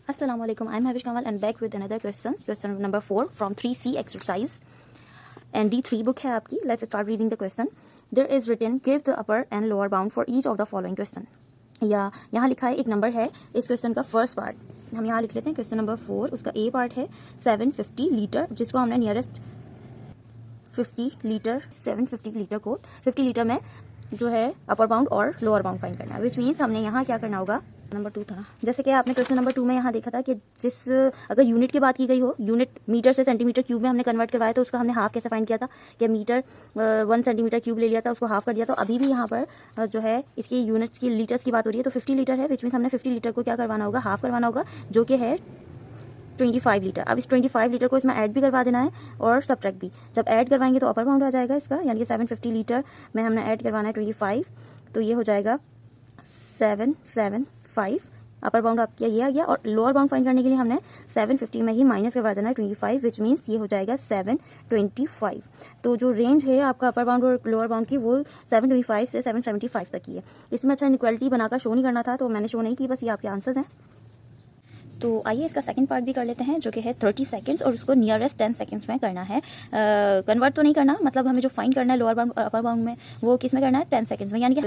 Assalamu alaikum. I'm Havish Kamal and back with another question. Question number 4 from 3C exercise. And D3 book है आपकी. Let's start reading the question. There is written give the upper and lower bound for each of the following question. या यहाँ लिखा है एक number है इस question का फर्स्ट पार्ट हम यहाँ लिख लेते हैं. क्वेश्चन नंबर 4 उसका ए पार्ट है 750 लीटर जिसको हमने नियरेस्ट 50 लीटर 750 लीटर को 50 लीटर में जो है अपर बाउंड और लोअर बाउंड फाइंड करना है. विच मीन्स हमने यहाँ क्या करना होगा. नंबर 2 था जैसे कि आपने क्वेश्चन नंबर 2 में यहाँ देखा था कि अगर यूनिट की बात की गई हो, यूनिट मीटर से सेंटीमीटर क्यूब में हमने कन्वर्ट करवाया तो उसका हमने हाफ कैसे फाइंड किया था कि मीटर 1 सेंटीमीटर क्यूब ले लिया था, उसको हाफ कर दिया. तो अभी भी यहाँ पर जो है इसकी यूनिट्स की लीटर्स की बात हो रही है तो 50 लीटर है विच मीन्स हमने 50 लीटर को क्या करवाना होगा, हाफ करवाना होगा जो कि है 25 लीटर. अब इस 25 लीटर को इसमें ऐड भी करवा देना है और सब्ट्रैक्ट भी. जब ऐड करवाएंगे तो अपर बाउंड आ जाएगा इसका, यानी कि 750 लीटर में हमने ऐड करवाना है 25 तो ये हो जाएगा 775. अपर बाउंड आपका ये आ गया और लोअर बाउंड फाइंड करने के लिए हमने 750 में ही माइनस करवा देना है 25 विच मीन्स ये हो जाएगा 725. तो जो रेंज है आपका अपर बाउंड और लोअर बाउंड की वो 725 से 775 तक की है. इसमें अच्छा इनक्वालिटी बनाकर शो नहीं करना था तो मैंने शो नहीं की, बस ये आपके आंसर्स हैं. तो आइए इसका सेकंड पार्ट भी कर लेते हैं जो कि है 30 सेकंड्स और उसको नियरेस्ट 10 सेकंड्स में करना है. कन्वर्ट तो नहीं करना, मतलब हमें जो फाइंड करना है लोअर बाउंड और अपर बाउंड में वो किस में करना है 10 सेकंड्स में. यानी कि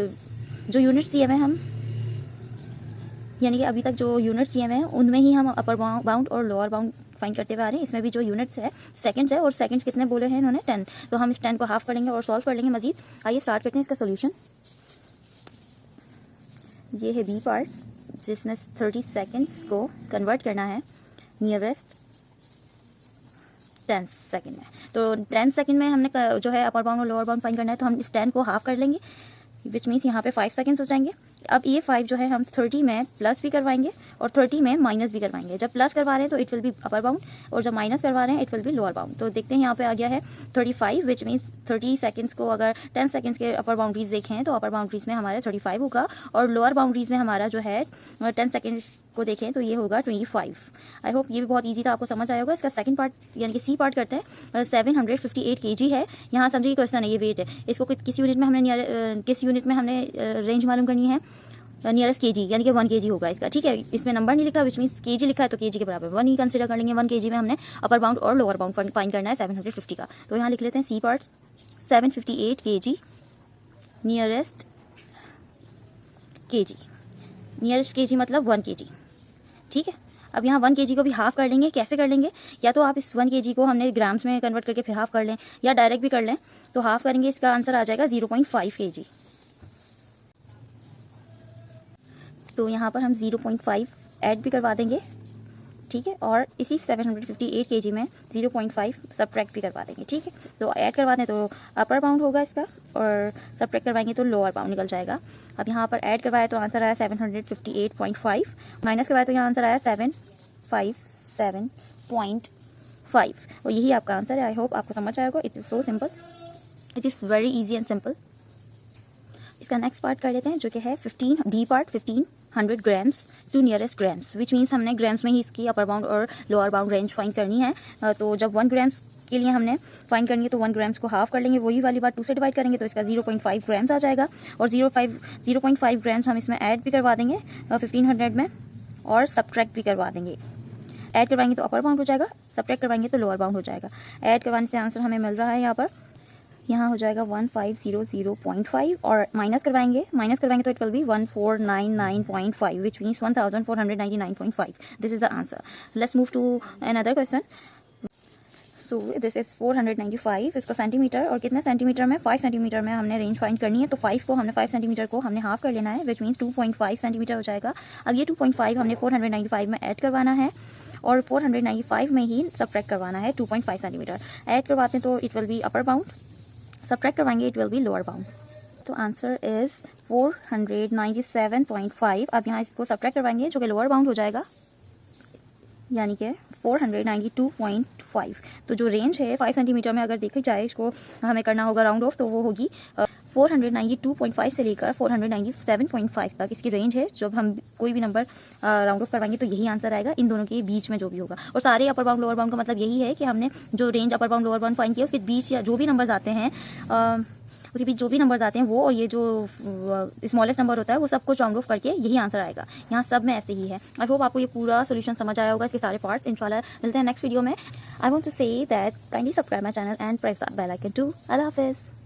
जो यूनिट्स दिए हुए हैं हम यानी कि अभी तक जो यूनिट्स दिए हुए हैं उनमें ही हम अपर बाउंड और लोअर बाउंड फाइंड करते हुए आ रहे हैं. इसमें भी जो यूनिट्स है सेकंड्स है और सेकंड्स कितने बोले हैं इन्होंने 10. तो हम इस 10 को हाफ कर लेंगे और सॉल्व कर लेंगे मजीद. आइए स्टार्ट करते हैं इसका सोल्यूशन. ये है बी पार्ट जिसने 30 सेकंड्स को कन्वर्ट करना है नियरेस्ट 10 सेकंड में. तो 10 सेकंड में हमने जो है अपर बाउंड और लोअर बाउंड फाइंड करना है तो हम इस 10 को हाफ कर लेंगे विच मीन्स यहाँ पे 5 सेकंड्स हो जाएंगे. अब ये 5 जो है हम 30 में प्लस भी करवाएंगे और 30 में माइनस भी करवाएंगे. जब प्लस करवा रहे हैं तो it will be upper bound और जब माइनस करवा रहे हैं it will be lower bound. तो देखते हैं यहाँ पे आ गया है 35 विच मीन्स 30 सेकंड्स को अगर 10 सेकंड्स के अपर बाउंड्रीज देखें तो अपर बाउंड्रीज में हमारे 35 होगा और लोअर बाउंड्रीज में हमारा जो है 10 सेकंड्स को देखें तो ये होगा 25. आई होप ये भी बहुत ईजी था, आपको समझ आया होगा. इसका सेकंड पार्ट यानी कि सी पार्ट करते हैं. 758 kg है. यहाँ समझिए क्वेश्चन है ये वेट है. इसको किस यूनिट में हमने किस यूनिट में हमने रेंज मालूम करनी है नियरेस्ट केजी यानी कि 1 kg होगा इसका. ठीक है, इसमें नंबर नहीं लिखा विच मीन्स केजी लिखा है तो केजी के बराबर 1 ही कंसिडर कर लेंगे. 1 kg में हमने अपर बाउंड और लोअर बाउंड फाइंड करना है 750 का. तो यहाँ लिख लेते हैं C part 758 kg nearest kg. Nearest kg मतलब 1 kg. ठीक है, अब यहाँ 1 kg को भी हाफ कर लेंगे. कैसे कर लेंगे, या तो आप इस 1 kg को हमने ग्राम्स में कन्वर्ट करके फिर हाफ कर लें या डायरेक्ट भी कर लें. तो हाफ करेंगे इसका आंसर आ जाएगा 0.5 kg. तो यहाँ पर हम 0.5 ऐड भी करवा देंगे. ठीक है, और इसी 758 kg में 0.5 सब्ट्रैक्ट भी करवा देंगे. ठीक है, तो ऐड करवा दें तो अपर बाउंड होगा इसका और सब्ट्रैक्ट करवाएंगे तो लोअर बाउंड निकल जाएगा. अब यहाँ पर ऐड करवाया तो आंसर आया 758.5. माइनस करवाया तो यहाँ आंसर आया 757.5 और यही आपका आंसर है. आई होप आपको समझ आएगा. It is so simple, it is very easy and simple. इसका नेक्स्ट पार्ट कर लेते हैं जो कि है 15 D part 1500 grams to nearest grams which means हमने ग्राम्स में ही इसकी अपर बाउंड और लोअर बाउंड रेंज फाइंड करनी है. तो जब 1 ग्राम्स के लिए हमने फाइंड करनी है तो 1 ग्राम्स को हाफ कर लेंगे. वही वाली बात 2 से डिवाइड करेंगे तो इसका 0.5 ग्राम्स आ जाएगा और 0.5 ग्राम्स हम इसमें ऐड भी करवा देंगे 1500 में और सब्ट्रैक्ट भी करवा देंगे. ऐड करवाएंगे तो अपर बाउंड हो जाएगा, सब्ट्रैक्ट करवाएंगे तो लोअर बाउंड हो जाएगा. ऐड करवाने से आंसर हमें मिल रहा है यहाँ हो जाएगा 1500.5 और माइनस करवाएंगे तो it will be 1499.5 which means 1499.5. This is the answer. Let's move to another question. So this is 495. इसको सेंटीमीटर और कितने सेंटीमीटर में 5 सेंटीमीटर में हमने रेंज फाइंड करनी है. तो 5 सेंटीमीटर को हमने हाफ कर लेना है विच मीन्स 2.5 सेंटीमीटर हो जाएगा. अब ये 2.5 हमने 495 में ऐड करवाना है और 495 में ही सब्ट्रैक्ट करवाना है 2.5 सेंटीमीटर. ऐड करवाते हैं तो it will be upper bound, subtract करवाएंगे it will be lower bound. तो आंसर इज 497.5. अब यहाँ इसको सब्ट्रैक्ट करवाएंगे जो कि लोअर बाउंड हो जाएगा यानी कि 492.5. तो जो रेंज है 5 सेंटीमीटर में अगर देखी जाए इसको हमें करना होगा राउंड ऑफ तो वो होगी 492.5 से लेकर 497.5 तक इसकी रेंज है. जब हम कोई भी नंबर राउंड ऑफ करवाएंगे तो यही आंसर आएगा इन दोनों के बीच में जो भी होगा. और सारे अपर बाउंड लोअर बाउंड का मतलब यही है कि हमने जो range upper bound lower bound find किया उसके बीच या जो भी नंबर्स आते हैं उसके बीच जो भी नंबर्स आते हैं वो और ये जो स्मॉलेस्ट नंबर होता है वो सबको चॉन्ग ऑफ करके यही आंसर आएगा। यहाँ सब में ऐसे ही है। आई होप आपको ये पूरा सोल्यूशन समझ आया होगा, इसके सारे पार्ट्स। इंशाल्लाह मिलते हैं नेक्स्ट वीडियो में। I want to say that kindly subscribe my channel and press the bell icon too. अल्लाह हाफिज़।